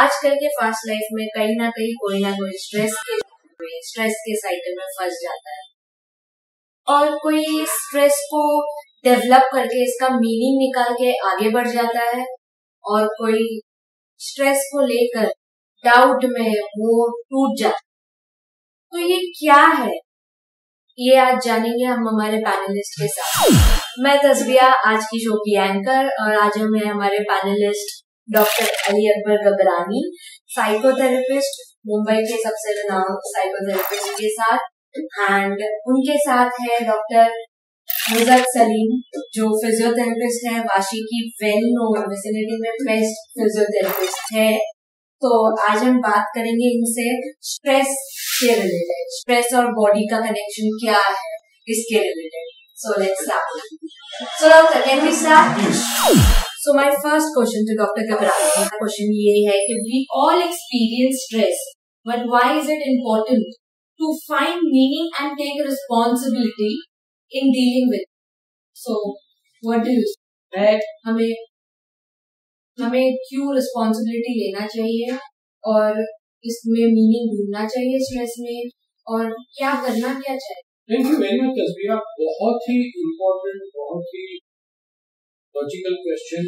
आजकल के fast life में कहीं ना कोई स्ट्रेस के साइकिल में फंस जाता है, और कोई स्ट्रेस को डेवलप करके इसका मीनिंग निकाल के आगे बढ़ जाता है, और कोई स्ट्रेस को लेकर डाउट में वो टूट जाता है। तो ये क्या है, ये आज जानेंगे हम हमारे पैनलिस्ट के साथ। मैं तस्बिया, आज की शो की एंकर, और आज हम हैं हमारे panelist doctor Ali Akbar Gabrani, psychotherapist, Mumbai के सबसे रनाउंड साइकोथेरेपिस्ट के साथ, एंड उनके साथ है डॉक्टर मुजत सलीम, जो फिजियोथेरेपिस्ट है, वाशी की वेल नोन विसिनिटी में बेस्ट फिजियोथेरेपिस्ट है। तो आज हम बात करेंगे इनसे स्ट्रेस के रिलेटेड, स्ट्रेस और बॉडी का कनेक्शन क्या है इसके related. So let's start. So doctor, can we start? So my first question to doctor Gabrani, मेरा क्वेश्चन ये है कि we all experience stress, but why is it important to find meaning and take responsibility in dealing with? So what do you think, हमें क्यों responsibility लेना चाहिए और इसमें मीनिंग ढूंढना चाहिए स्ट्रेस में, और क्या करना क्या चाहिए? थैंक यू वेरी मच तस्वीर, बहुत ही इम्पोर्टेंट, बहुत ही लॉजिकल क्वेश्चन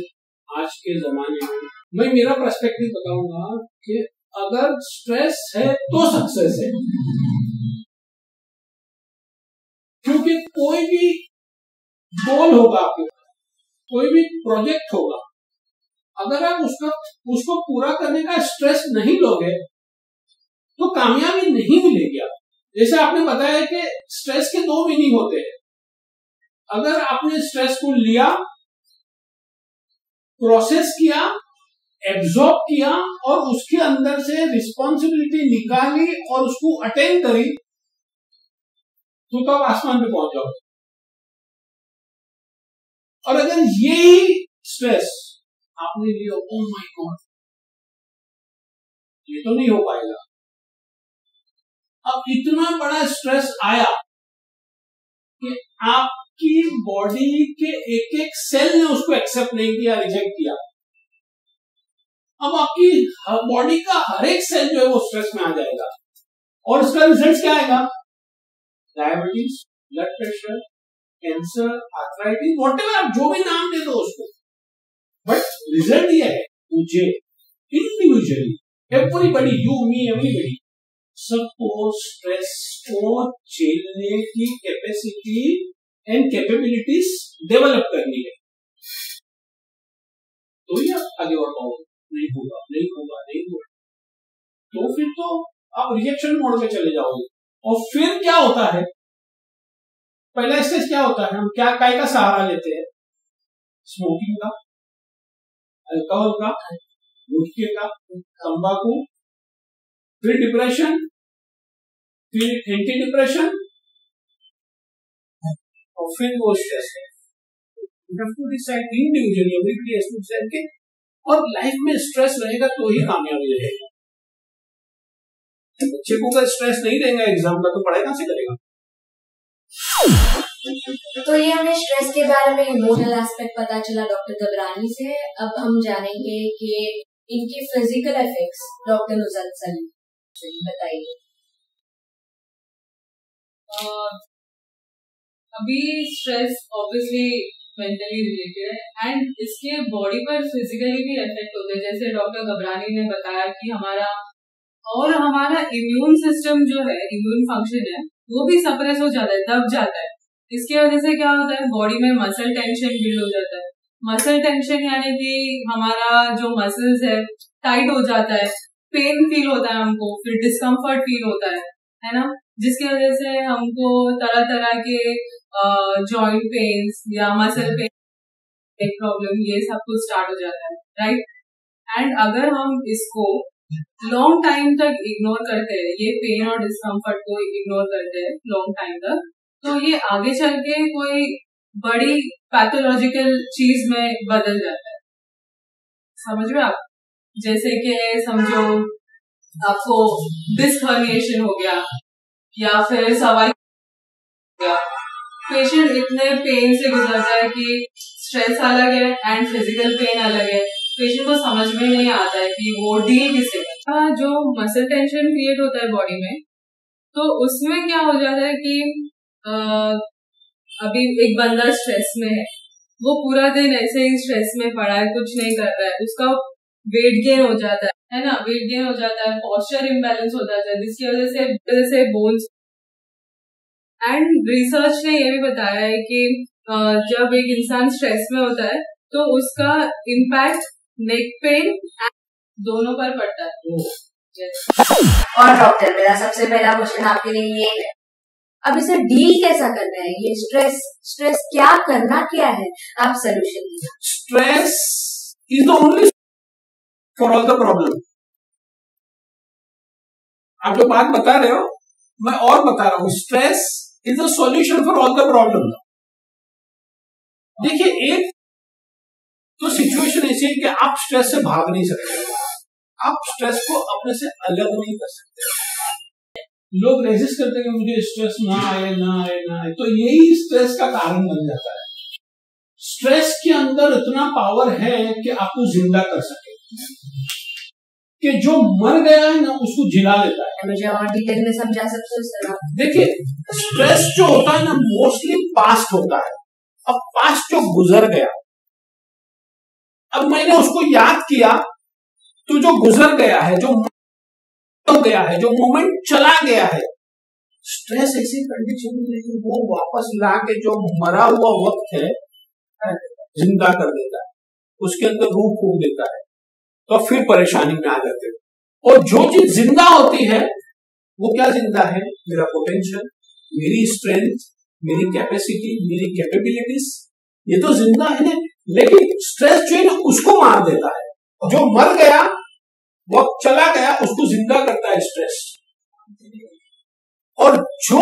आज के जमाने में। मैं मेरा पर्सपेक्टिव बताऊंगा कि अगर स्ट्रेस है तो सक्सेस है, क्योंकि कोई भी गोल होगा आपके, कोई भी प्रोजेक्ट होगा, अगर आप उसको पूरा करने का स्ट्रेस नहीं लोगे तो कामयाबी नहीं मिलेगी आप। जैसे आपने बताया कि स्ट्रेस के दो मीनिंग होते हैं। अगर आपने स्ट्रेस को लिया, प्रोसेस किया, एब्जॉर्ब किया और उसके अंदर से रिस्पॉन्सिबिलिटी निकाली और उसको अटेंड करी, तो आप आसमान पे पहुंच जाओगे। और अगर यही स्ट्रेस आपने लिया, ओह माय गॉड, ये तो नहीं हो पाएगा, अब इतना बड़ा स्ट्रेस आया कि आपकी बॉडी के एक एक सेल ने उसको एक्सेप्ट नहीं किया, रिजेक्ट किया। अब आपकी बॉडी का हर एक सेल जो है वो स्ट्रेस में आ जाएगा, और उसका रिजल्ट क्या आएगा? Diabetes, blood pressure, cancer, arthritis, whatever आप जो भी नाम दे दो उसको, बट रिजल्ट ये है, मुझे individually, everybody, you me everybody, सबको स्ट्रेस को झेलने की कैपेसिटी एंड कैपेबिलिटीज डेवलप करनी है, तो ही आप आगे बढ़ पाओगे। नहीं होगा तो फिर तो आप रिजेक्शन मोड में चले जाओगे। और फिर क्या होता है, पहला स्टेज क्या होता है, हम क्या काय का सहारा लेते हैं? स्मोकिंग का, अल्कोहल का, गुटखे का, तंबाकू, फिर डिप्रेशन, फिर एंटी डिप्रेशन, और फिर वो स्ट्रेस है। इंडिविजुअली और लाइफ में स्ट्रेस रहेगा तो ही कामयाबी रहेगा। बच्चे को अगर स्ट्रेस नहीं रहेगा एग्जाम का, तो पढ़ाई कहां से करेगा? तो ये हमें स्ट्रेस के बारे में इमोशनल एस्पेक्ट पता चला डॉक्टर गबरानी से। अब हम जानेंगे कि इनके फिजिकल इफेक्ट्स। डॉक्टर मुजत सलीम, बताइए। अभी स्ट्रेस ऑब्वियसली मेंटली रिलेटेड है, एंड इसके बॉडी पर फिजिकली भी इफेक्ट होते हैं। जैसे डॉक्टर गबरानी ने बताया कि हमारा इम्यून सिस्टम जो है, इम्यून फंक्शन है, वो भी सप्रेस हो जाता है, दब जाता है। इसकी वजह से क्या होता है, बॉडी में मसल टेंशन बिल्ड हो जाता है। मसल टेंशन यानी कि हमारा जो मसल्स है टाइट हो जाता है, पेन फील होता है हमको, फिर डिस्कम्फर्ट फील होता है ना, जिसकी वजह से हमको तरह तरह के जॉइंट पेन्स या मसल पेन प्रॉब्लम, ये सब कुछ स्टार्ट हो जाता है, राइट। एंड अगर हम इसको लॉन्ग टाइम तक इग्नोर करते हैं, ये पेन और डिस्कम्फर्ट को इग्नोर करते हैं लॉन्ग टाइम तक, तो ये आगे चल के कोई बड़ी पैथोलॉजिकल चीज में बदल जाता है। समझ रहे आप? जैसे कि समझो आपको डिस्क हर्निएशन हो गया, या फिर सवाई हो गया। पेशेंट इतने पेन से गुजरता है कि स्ट्रेस अलग है एंड फिजिकल पेन अलग है, पेशेंट को समझ में नहीं आता है कि वो डील किससे करता है। जो मसल टेंशन क्रिएट होता है बॉडी में, तो उसमें क्या हो जाता है कि अभी एक बंदा स्ट्रेस में है, वो पूरा दिन ऐसे ही स्ट्रेस में पड़ा है, कुछ नहीं कर रहा है, उसका वेट गेन हो जाता है ना, वेट गेन हो जाता है, पोस्चर इम्बैलेंस हो जाता है, जिसकी वजह से बोन्स। एंड रिसर्च ने ये भी बताया है कि जब एक इंसान स्ट्रेस में होता है तो उसका इम्पैक्ट नेक पेन दोनों पर पड़ता है। और डॉक्टर, मेरा सबसे पहला क्वेश्चन आपके लिए ये है, अब इसे डील कैसा करना है? ये स्ट्रेस क्या करना क्या है, आप सोल्यूशन दीजिए। Stress is the only for all the problem. आप जो बात बता रहे हो मैं और बता रहा हूं, stress is the solution for all the problem. देखिए, एक तो सिचुएशन ऐसी है कि आप स्ट्रेस से भाग नहीं सकते, आप स्ट्रेस को अपने से अलग नहीं कर सकते। लोग रेजिस्ट करते हैं कि मुझे स्ट्रेस ना आए ना आए ना आए, तो यही स्ट्रेस का कारण बन जाता है। स्ट्रेस के अंदर इतना पावर है कि आपको जिंदा कर सके, कि जो मर गया है ना उसको जिला देता है। मुझे और डिटेल में समझा सकते हो सर? देखिए, स्ट्रेस जो होता है ना मोस्टली पास्ट होता है। अब पास्ट जो गुजर गया, अब मैंने उसको याद किया, तो जो गुजर गया है, जो हो गया है, जो मोमेंट चला गया है, स्ट्रेस ऐसी कंडीशन में वो वापस ला के जो मरा हुआ वक्त है जिंदा कर देता है, उसके अंदर रूह फूक देता है, तो फिर परेशानी में आ जाते हैं। और जो चीज जिंदा होती है वो क्या जिंदा है? मेरा पोटेंशियल, मेरी स्ट्रेंथ, मेरी कैपेसिटी, मेरी कैपेबिलिटीज, ये तो जिंदा है ना। लेकिन स्ट्रेस जो है ना उसको मार देता है, जो मर गया, वक्त चला गया, उसको जिंदा करता है स्ट्रेस। और जो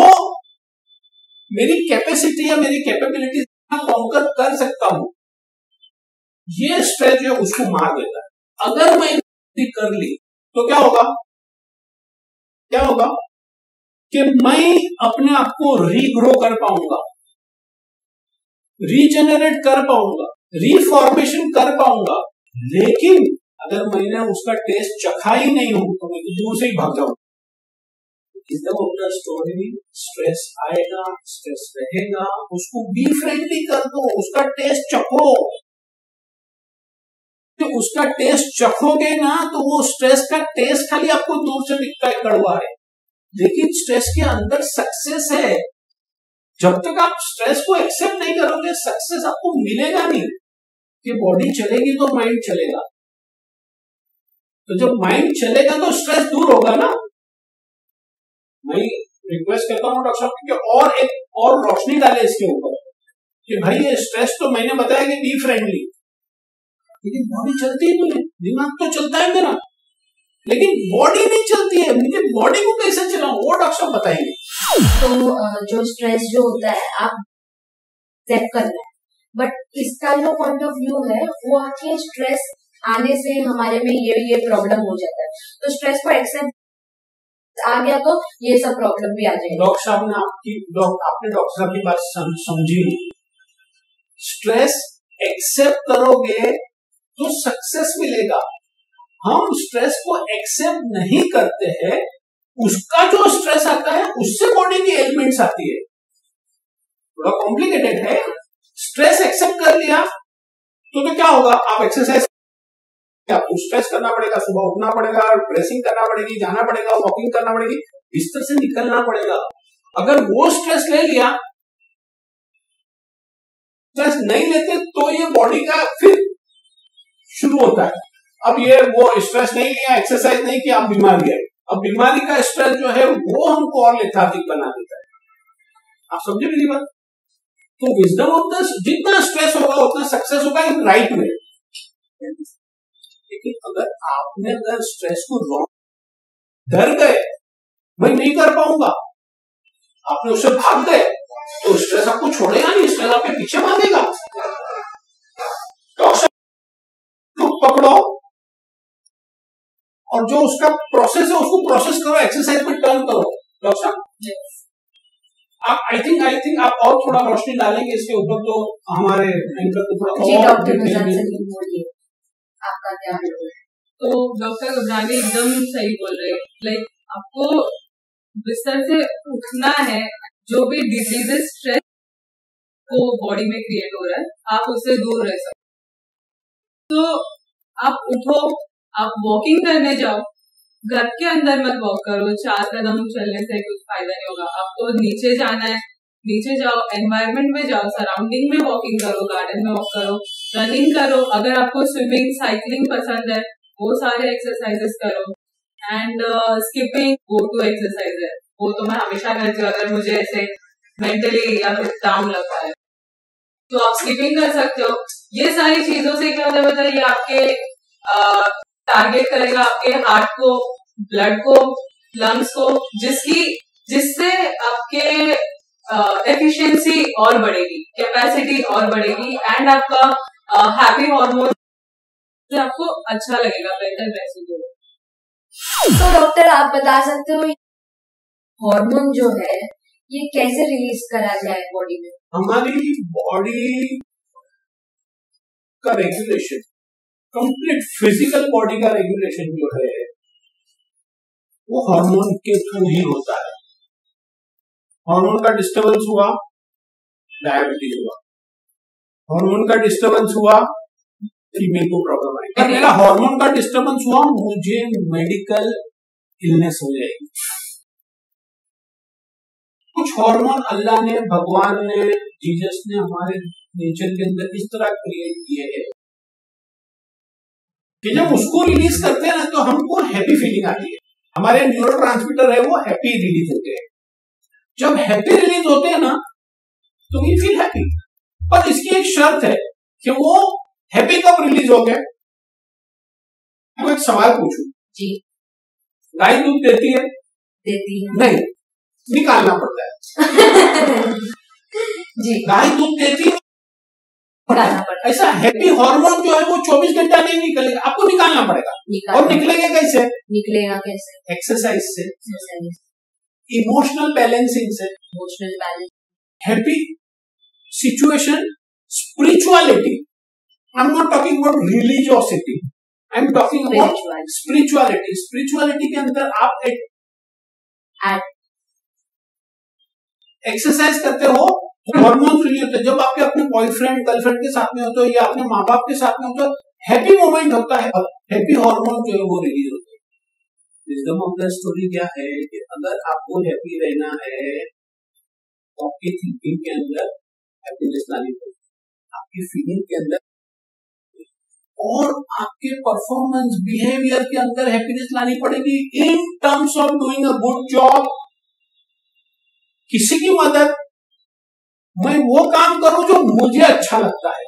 मेरी कैपेसिटी या मेरी कैपेबिलिटी कॉन्कर कर सकता हूं, ये स्ट्रेस जो है उसको मार देता है। अगर मैं कर ली तो क्या होगा? क्या होगा कि मैं अपने आप को रीग्रो कर पाऊंगा, रीजेनरेट कर पाऊंगा, रीफॉर्मेशन कर पाऊंगा। लेकिन अगर मैंने उसका टेस्ट चखा ही नहीं हूं तो मैं तो दूर से ही भाग जाऊंगा। अपना स्टोरी, स्ट्रेस आएगा, स्ट्रेस रहेगा, उसको बी फ्रेंडली कर दो, उसका टेस्ट चखो। तो उसका टेस्ट चखोगे ना तो वो स्ट्रेस का टेस्ट खाली आपको दूर से दिखता है कड़वा है, लेकिन स्ट्रेस के अंदर सक्सेस है। जब तक आप स्ट्रेस को एक्सेप्ट नहीं करोगे, सक्सेस आपको मिलेगा नहीं। कि बॉडी चलेगी तो माइंड चलेगा, तो जब माइंड चलेगा तो स्ट्रेस दूर होगा ना। मैं रिक्वेस्ट करता हूँ डॉक्टर साहब कि और एक और रोशनी डाले इसके ऊपर कि भाई ये स्ट्रेस तो मैंने बताया कि बी फ्रेंडली, लेकिन बॉडी चलती है नहीं, दिमाग तो चलता है मेरा, लेकिन बॉडी नहीं चलती है। मुझे बॉडी को कैसे चलाऊं वो डॉक्टर साहब बताएंगे। तो जो स्ट्रेस जो होता है आप एक्सेप्ट करना है, बट इसका जो पॉइंट ऑफ व्यू है वो आके स्ट्रेस आने से हमारे में ये प्रॉब्लम हो जाता है, तो स्ट्रेस को एक्सेप्ट आ गया तो ये सब प्रॉब्लम भी आ जाएगी। डॉक्टर साहब ने आपने डॉक्टर साहब की बात समझी। स्ट्रेस एक्सेप्ट करोगे तो सक्सेस मिलेगा। हम स्ट्रेस को एक्सेप्ट नहीं करते हैं, उसका जो स्ट्रेस आता है उससे बॉडी की एलिमेंट्स आती है। थोड़ा कॉम्प्लिकेटेड है। स्ट्रेस एक्सेप्ट कर लिया तो क्या होगा? आप एक्सरसाइज, आपको स्ट्रेस करना पड़ेगा, सुबह उठना पड़ेगा, ड्रेसिंग करना पड़ेगी, जाना पड़ेगा, वॉकिंग करना पड़ेगी, बिस्तर से निकलना पड़ेगा। अगर वो स्ट्रेस ले लिया, स्ट्रेस नहीं लेते तो ये बॉडी का फिर शुरू होता है। अब ये वो स्ट्रेस नहीं लिया, एक्सरसाइज नहीं किया, आप बीमार गए। अब बीमारी का स्ट्रेस जो है वो हमको और लेथार्जिक बना देता है। आप समझे मेरी बात? तो विजडम ऑफ द, जितना स्ट्रेस होगा उतना सक्सेस होगा इन राइट वे। लेकिन अगर स्ट्रेस को रॉन्ग डर गए, मैं नहीं कर पाऊंगा, आपने उससे भाग गए, तो स्ट्रेस आपको छोड़ेगा नहीं, स्ट्रेस आपके पीछे भागेगा। तो पकड़ो और जो उसका प्रोसेस है उसको प्रोसेस करो, एक्सरसाइज में टर्न करो। डॉक्टर आप आई थिंक आप और थोड़ा रोशनी डालेंगे इसके ऊपर तो हमारे एंकर को थोड़ा और आपका क्या है? तो डॉक्टर गबरानी एकदम सही बोल रहे हैं। लाइक आपको बिस्तर से उठना है, जो भी डिजीजेस स्ट्रेस को बॉडी में क्रिएट हो रहा है आप उससे दूर रह सकते। तो आप उठो, आप वॉकिंग करने जाओ, घर के अंदर मत वॉक करो, 4 कदम चलने से कुछ फायदा नहीं होगा। आपको नीचे जाना है, नीचे जाओ, एनवायरनमेंट में जाओ, सराउंडिंग में वॉकिंग करो, गार्डन में वॉक करो, रनिंग करो। अगर आपको स्विमिंग साइकिलिंग पसंद है वो सारे एक्सरसाइजेस करो। And skipping go to exercise है, वो तो मैं हमेशा करती हूँ अगर मुझे ऐसे मेंटली या फिर डाउन लगता है तो आप स्किपिंग कर सकते हो। ये सारी चीजों से क्या होता है बताइए, आपके टारगेट करेगा आपके हार्ट को, ब्लड को, लंग्स को, जिससे आपके एफिशिएंसी और बढ़ेगी, कैपेसिटी और बढ़ेगी एंड आपका हैप्पी हार्मोन से आपको अच्छा लगेगा, बेटर महसूस होगा। तो डॉक्टर आप बता सकते हो हार्मोन जो है ये कैसे रिलीज करा जाए बॉडी में? हमारी बॉडी का रेगुलेशन, कंप्लीट फिजिकल बॉडी का रेगुलेशन जो है वो हार्मोन के थ्रू ही होता है। हार्मोन का डिस्टर्बेंस हुआ, डायबिटीज हुआ, हार्मोन का डिस्टर्बेंस हुआ, फीमेल को प्रॉब्लम आएगी। अगर मेरा हार्मोन का डिस्टर्बेंस हुआ मुझे मेडिकल इलनेस हो जाएगी। कुछ हार्मोन अल्लाह ने, भगवान ने, जीसस ने हमारे नेचर के अंदर इस तरह क्रिएट किए हैं कि जब उसको रिलीज करते हैं ना तो हमको हैप्पी फीलिंग आती है। हमारे न्यूरोट्रांसमीटर है वो हैप्पी रिलीज होते हैं। जब हैप्पी रिलीज होते हैं ना तो वी फील हैप्पी। पर इसकी एक शर्त है कि वो हैप्पी कब रिलीज हो गए। मैं एक सवाल पूछूं जी। गाय दूध देती है? देती है। नहीं, निकालना पड़ता है। जी। गाय दूध देती है, ऐसा हैप्पी हार्मोन जो है वो 24 घंटा नहीं निकलेगा, आपको निकालना पड़ेगा। और निकलेगा कैसे? निकलेगा कैसे? एक्सरसाइज से, इमोशनल बैलेंसिंग से। Emotional balance, happy situation, spirituality. I am not talking about religiosity, I am talking about spirituality. Spirituality के अंदर आप एक एक्सरसाइज करते हो, हार्मोन रिलीज होते हैं। जब आपके अपने बॉयफ्रेंड गर्लफ्रेंड के साथ में होते हो या अपने माँ बाप के साथ में होते हो, हैप्पी मोमेंट होता है, हैप्पी हार्मोन जो है वो रिलीज होते हैं। विजडम ऑफ द स्टोरी क्या है कि अगर आपको हैप्पी रहना है तो आपकी थिंकिंग के अंदर हैप्पीनेस लानी पड़ेगी, आपकी फीलिंग के अंदर और आपके परफॉर्मेंस बिहेवियर के अंदर हैप्पीनेस लानी पड़ेगी। In terms of doing a good job, किसी की मदद, मैं वो काम करूं जो मुझे अच्छा लगता है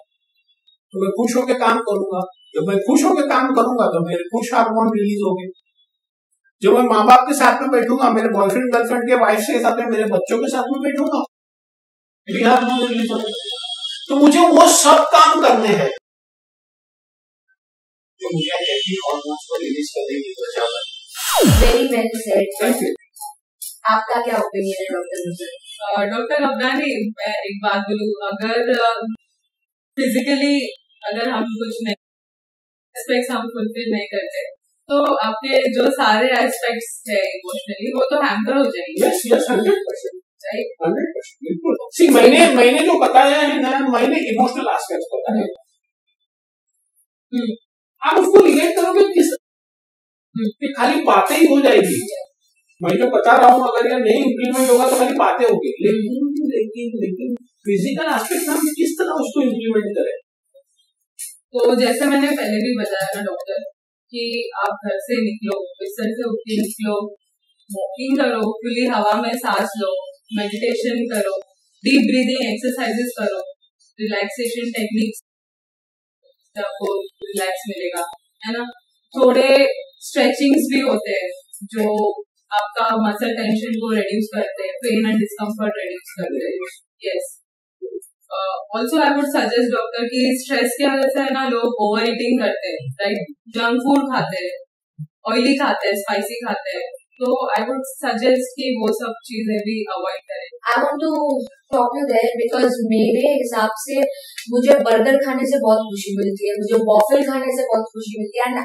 तो मैं खुश होकर काम करूंगा। जब मैं खुश होकर काम करूंगा तो मेरे खुश हार्मोन रिलीज होंगे। जब मैं माँ बाप के साथ में बैठूंगा, मेरे बॉयफ्रेंड गर्लफ्रेंड के वाइफ के साथ में, मेरे बच्चों के साथ में बैठूंगा, हार्मोन रिलीज होंगे। तो मुझे वो सब काम करने हैं जो मुझे हैप्पी हार्मोन्स को रिलीज करने की वजह है। Very well said. आपका क्या ओपिनियन है डॉक्टर? डॉक्टर अब्दानी, मैं एक बात बोलूं, अगर फिजिकली अगर हम कुछ नहीं एस्पेक्ट्स हम फुलफिल नहीं करते तो आपके जो सारे एस्पेक्ट्स है इमोशनली वो तो हैम्पर हो जाएंगे। यस यस 100%, 100% बिल्कुल। सी मैंने जो बताया है ना, मैंने इमोशनल एस्पेक्ट्स बताए। आप उसको रिलेट करोगे किस खाली बातें ही हो जाएगी। मैं जो बता रहा हूँ अगर ये नहीं इम्प्लीमेंट होगा तो खाली बातें होगी, लेकिन फिजिकल एस्पेक्ट हम किस तरह उसको इम्प्लीमेंट करें। तो जैसे मैंने पहले भी बताया ना डॉक्टर कि आप घर से निकलो, बिस्तर से उठ के निकलो, वॉकिंग करो, खुली हवा में सांस लो, मेडिटेशन करो, डीप ब्रीदिंग एक्सरसाइजेस करो, रिलैक्सेशन टेक्निक्स से आपको रिलैक्स मिलेगा, है ना। थोड़े स्ट्रेचिंग्स भी होते हैं जो आपका मसल टेंशन को रिड्यूस करते हैं, पेन एंड डिस्कम्फर्ट रिड्यूस करते हैं। Yes, also I would suggest doctor कि स्ट्रेस की वजह से है ना लोग ओवर ईटिंग करते हैं, राइट, जंक फूड खाते हैं, ऑयली खाते हैं, स्पाइसी खाते हैं, तो आई वुड सजेस्ट कि वो सब चीजें भी अवॉइड करें. I want to stop you there because मेरे हिसाब से मुझे बर्गर खाने से बहुत खुशी मिलती है, मुझे वॉफल खाने से बहुत खुशी मिलती है, एंड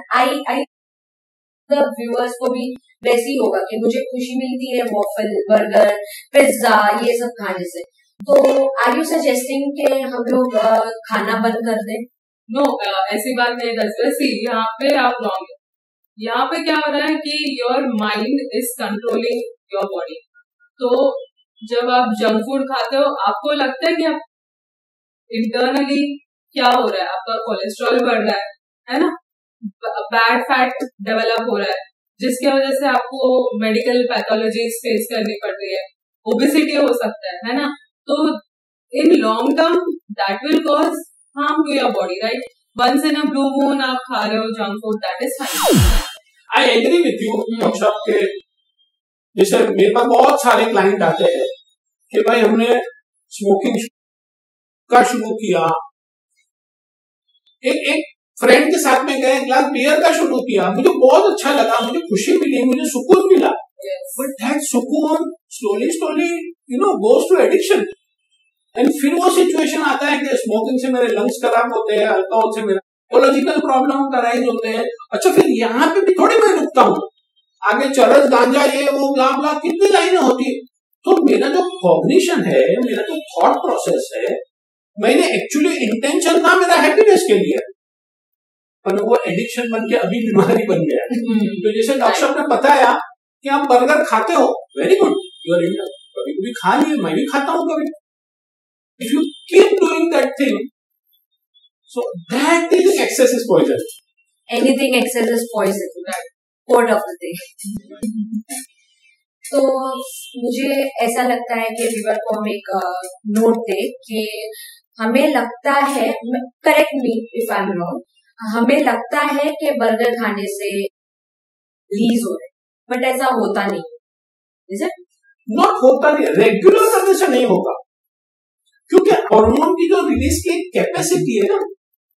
आई व्यूअर्स को भी वैसे ही होगा कि मुझे खुशी मिलती है वॉफल, बर्गर, पिज्जा, ये सब खाने से. तो आर यू सजेस्टिंग कि हम लोग खाना बंद कर दें? नो, ऐसी बात नहीं है. सी, यहाँ पे आप रॉन्ग है. यहाँ पे क्या हो रहा है कि your mind is controlling your body. तो जब आप जंक फूड खाते हो आपको लगता है कि आप इंटरनली क्या हो रहा है, आपका कोलेस्ट्रॉल बढ़ रहा है ना, बैड फैट डेवलप हो रहा है, जिसकी वजह से आपको मेडिकल पैथोलॉजीज फेस करनी पड़ रही है, ओबेसिटी हो सकता है ना. तो in long term that will cause harm to your body, right. Once in a blue moon आप खा रहे हो junk food, that is fine. I agree with you doctor K. जैसे मेरे पास बहुत सारे क्लाइंट आते हैं कि भाई हमने स्मोकिंग का शुरू किया, एक फ्रेंड के साथ में गए, ग्लास बियर का शुरू किया, मुझे बहुत अच्छा लगा, मुझे खुशी मिली, मुझे सुकून मिला. बट दैट सुकून slowly goes to addiction. And फिर वो सिचुएशन आता है कि स्मोकिंग से मेरे लंग्स खराब होते हैं, अल्कोहल से मेरा इकोलॉजिकल प्रॉब्लम का राइज होते हैं. अच्छा, फिर यहाँ पे भी थोड़ी मैं रुकता हूँ, आगे चरस, गांजा, ये वो ब्ला ब्ला कितनी लाइनें होती है. तो मेरा जो कॉग्निशन है, मेरा जो थॉट प्रोसेस है, मैंने एक्चुअली इंटेंशन था मेरा हैप्पीनेस के लिए, पर वो एडिक्शन बन के अभी बीमारी बन गया. तो जैसे डॉक्टर साहब ने बताया कि आप बर्गर खाते हो, very good, you are inter, कभी कभी खा लिए, मैं भी खाता हूँ कभी. If you keep doing that thing, so that is excess is poison. Anything excess is poison. Right. Quote of the day. तो मुझे ऐसा लगता है कि व्यूअर को हम एक नोट दे कि हमें लगता है, correct me if I am wrong, हमें लगता है कि बर्गर खाने से रिलीज हो रहे, बट ऐसा होता नहीं. Is it? नॉट होता नहीं, रेगुलर करने से नहीं होगा, क्योंकि हार्मोन की जो रिलीज की कैपेसिटी है ना,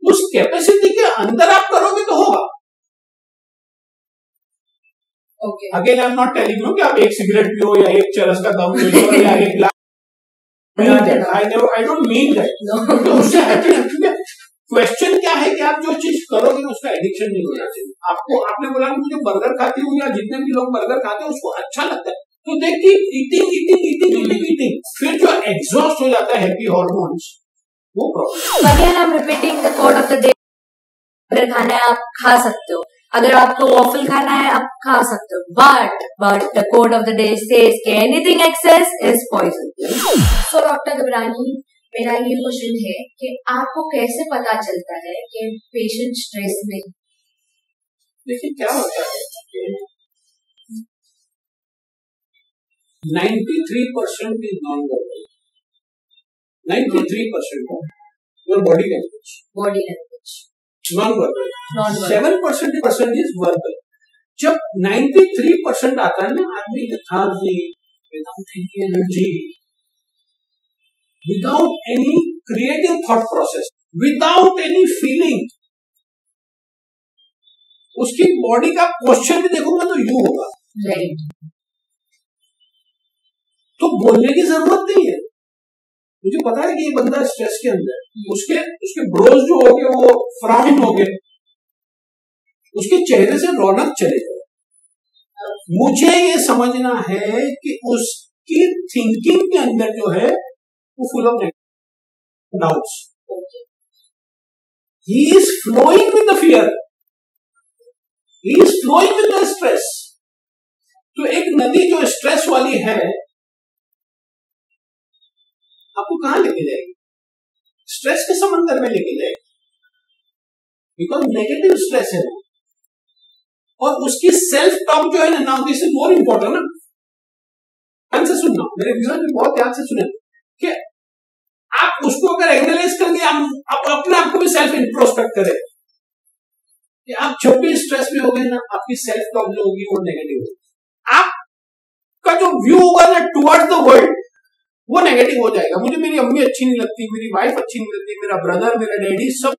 उस कैपेसिटी के अंदर आप करोगे तो होगा. Okay, again I am not telling you कि आप एक सिगरेट पियो या एक चरस का दम लो या एक glass. I don't mean that. उससे क्वेश्चन क्या है कि आप जो चीज करोगे उसका एडिक्शन नहीं होना चाहिए. आपको, आपने बोला कि मुझे बर्गर खाती हूँ, या जितने भी लोग बर्गर खाते हैं उसको अच्छा लगता है, तो देखिए ईटिंग, फिर जो एग्जॉस्ट हो जाता है हैप्पी हॉर्मोन्स, वो problem. Again I am repeating the code of the day. अगर खाना है आप खा सकते हो, अगर आपको वॉफल खाना है आप खा सकते हो, but the code of the day says कि anything excess is poison. So doctor Gabrani, मेरा ये क्वेश्चन है कि आपको कैसे पता चलता है कि पेशेंट स्ट्रेस में? देखिए क्या होता है, 93% is non-verbal. 93% your body language. Non-verbal. 7% is verbal. जब 93% आता है ना, आदमी lethargic, without any energy, without any creative thought process, without any feeling, उसकी बॉडी का पोस्चर भी देखूंगा तो यू होगा. राइट. तो बोलने की जरूरत नहीं है, मुझे पता है कि ये बंदा स्ट्रेस के अंदर, उसके ब्रोज जो हो गए वो फ्राउन हो गए, उसके चेहरे से रौनक चले गए. मुझे ये समझना है कि उसकी थिंकिंग के अंदर जो है वो full of doubts. He is flowing with the fear, he is flowing with the stress. तो एक नदी जो स्ट्रेस वाली है आपको कहां लेके जाएगी? स्ट्रेस के समंदर में लेके जाएगी, बिकॉज नेगेटिव स्ट्रेस है. और उसकी सेल्फ टॉक जो है ना, now this is more important ना, ध्यान से सुनना, मेरे व्यूअर्स भी बहुत ध्यान से सुने, कि आप उसको अगर एनालाइज करके आप अपने आप को भी सेल्फ इंट्रोस्पेक्ट करें कि आप जब भी स्ट्रेस में हो गए ना, आपकी सेल्फ टॉक जो होगी वो नेगेटिव होगी. आपका जो व्यू होगा ना टुवर्ड्स द वर्ल्ड वो नेगेटिव हो जाएगा. मुझे मेरी अम्मी अच्छी नहीं लगती, मेरी वाइफ अच्छी नहीं लगती, मेरा ब्रदर, मेरा डैडी सब.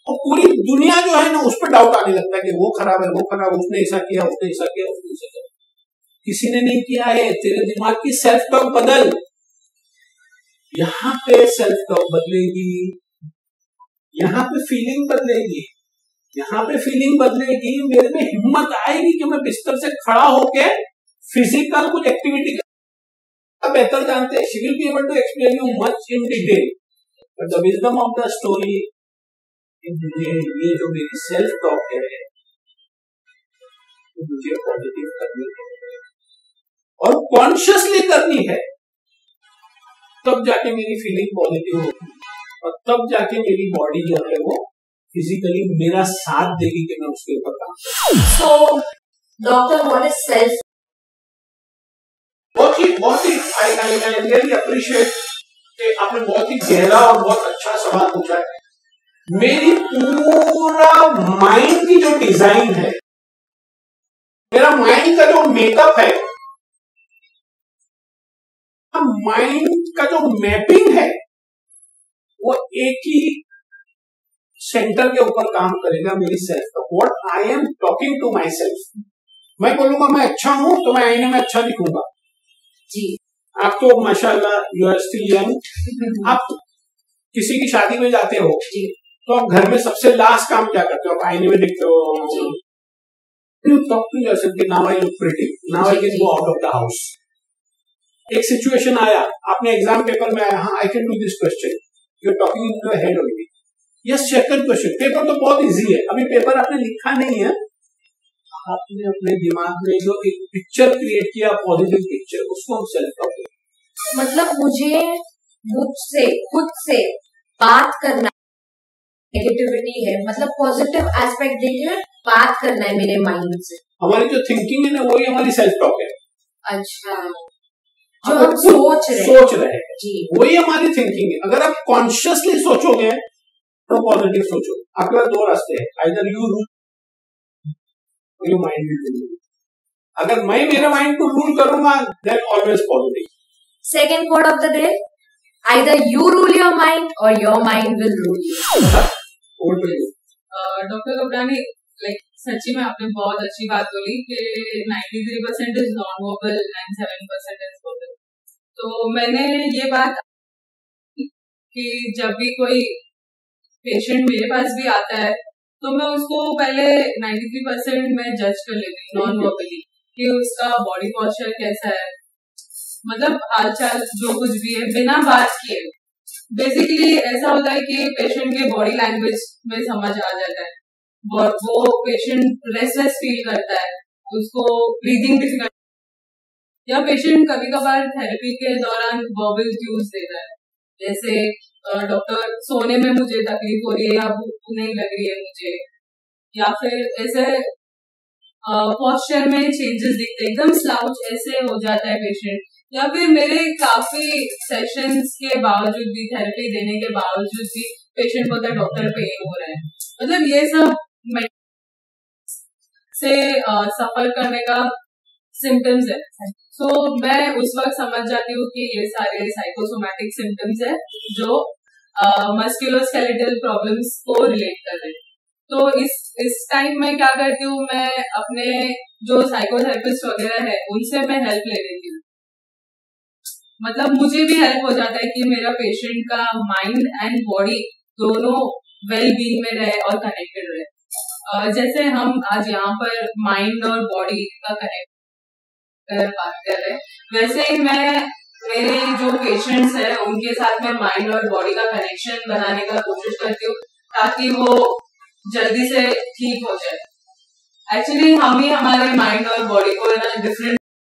और पूरी दुनिया जो है ना उस पर डाउट आने लगता है कि वो खराब है, वो खराब, उसने ऐसा किया, उसने ऐसा किया, उसने ऐसा किया। किसी ने नहीं किया है। तेरे दिमाग की सेल्फ टॉक बदल, यहाँ पे सेल्फ टॉक बदलेगी, यहाँ पे फीलिंग बदलेगी, यहाँ पे फीलिंग बदलेगी, मेरे में हिम्मत आएगी कि मैं बिस्तर से खड़ा होके फिजिकल कुछ एक्टिविटी बेहतर जानते हैं। She will be able to explain you much in detail, but the wisdom of the story, ये जो मेरी सेल्फ टॉक है मुझे पॉजिटिव करनी है और कॉन्शियसली करनी है, तब जाके मेरी फीलिंग पॉजिटिव होगी और तब जाके मेरी बॉडी जो है वो फिजिकली मेरा साथ देगी कि मैं उसके ऊपर काम करूं। So, doctor, what is self? बहुत ही आई रियली अप्रिशिएट कि आपने बहुत ही गहरा और बहुत अच्छा सवाल पूछा है। मेरी पूरा माइंड की जो डिजाइन है, मेरा माइंड का जो मेकअप है, माइंड का जो मैपिंग है, वो एक ही सेंटर के ऊपर काम करेगा, मेरी सेल्फ का। What I am talking to myself. मैं बोलूंगा मैं अच्छा हूं तो मैं आईने में अच्छा दिखूंगा जी। आप तो माशाल्लाह यू आर स्टिल यंग। आप किसी की शादी में जाते हो जी, तो आप घर में सबसे लास्ट काम क्या करते हो? आप आईने में देखते हो, you talk to yourself कि now I look pretty, now I can go out of the house। एक सिचुएशन आया, आपने एग्जाम पेपर में आया, हाँ I can do this question, you are talking in your head only. Yes, second question, paper तो बहुत easy है, अभी पेपर आपने लिखा नहीं है, आपने अपने दिमाग में जो एक पिक्चर क्रिएट किया, पॉजिटिव पिक्चर, उसको हम सेल्फ टॉक। मतलब मुझे मुझसे खुद से बात करना, नेगेटिविटी है, मतलब पॉजिटिव एस्पेक्ट देखिए, बात करना है मेरे माइंड से। हमारी जो थिंकिंग है ना वही हमारी सेल्फ टॉक है। अच्छा, जो हम सोच रहे हैं जी, वही हमारी थिंकिंग है। अगर आप कॉन्शियसली सोचोगे तो पॉजिटिव सोचो। आपके पास दो रास्ते हैं, either you rule your mind will rule. अगर मैं मेरे माइंड को रूल करूंगा then always positive. Second code of the day, either you rule your mind और your mind will rule you. Doctor Kaptani, like सच्ची में आपने बहुत अच्छी बात बोली कि 93% is non verbal and 7% is verbal. तो मैंने ये बात कि जब भी कोई पेशेंट मेरे पास भी आता है तो मैं उसको पहले 93% में जज कर लेती हूँ नॉन वर्बली कि उसका बॉडी पोस्चर कैसा है, मतलब हालचाल जो कुछ भी है बिना बात किए। बेसिकली ऐसा होता है कि पेशेंट के बॉडी लैंग्वेज में समझ आ जाता है, वो पेशेंट रेस्टलेस फील करता है, उसको ब्रीदिंग डिफिकल्ट, या पेशेंट कभी कभार थेरेपी के दौरान वर्बल क्यूज देता है, जैसे डॉक्टर सोने में मुझे तकलीफ हो रही है या भूख नहीं लग रही है मुझे, या फिर ऐसे पोस्चर में चेंजेस दिखते, एकदम स्लाउच ऐसे हो जाता है पेशेंट, या फिर मेरे काफी सेशंस के बावजूद भी, थेरेपी देने के बावजूद भी पेशेंट बोलता है डॉक्टर पेन हो रहा है। मतलब ये सब से सफर करने का सिम्टम्स है। सो मैं उस वक्त समझ जाती हूँ कि ये सारे साइकोसोमैटिक सिम्टम्स है जो मस्कुलोस्केलेटल प्रॉब्लम्स को रिलेट कर रहे हैं। तो इस टाइम में क्या करती हूँ, मैं अपने जो साइकोथेरेपिस्ट वगैरह है उनसे मैं हेल्प ले लेती हूँ। मतलब मुझे भी हेल्प हो जाता है कि मेरा पेशेंट का माइंड एंड बॉडी दोनों वेल बीइंग में रहे और कनेक्टेड रहे। जैसे हम आज यहाँ पर माइंड और बॉडी का कनेक्ट बात कर रहे हैं, वैसे ही मैं मेरे जो पेशेंट्स हैं उनके साथ में माइंड और बॉडी का कनेक्शन बनाने का कोशिश करती हूँ ताकि वो जल्दी से ठीक हो जाए। एक्चुअली हम ही हमारे माइंड और बॉडी को डिफरेंट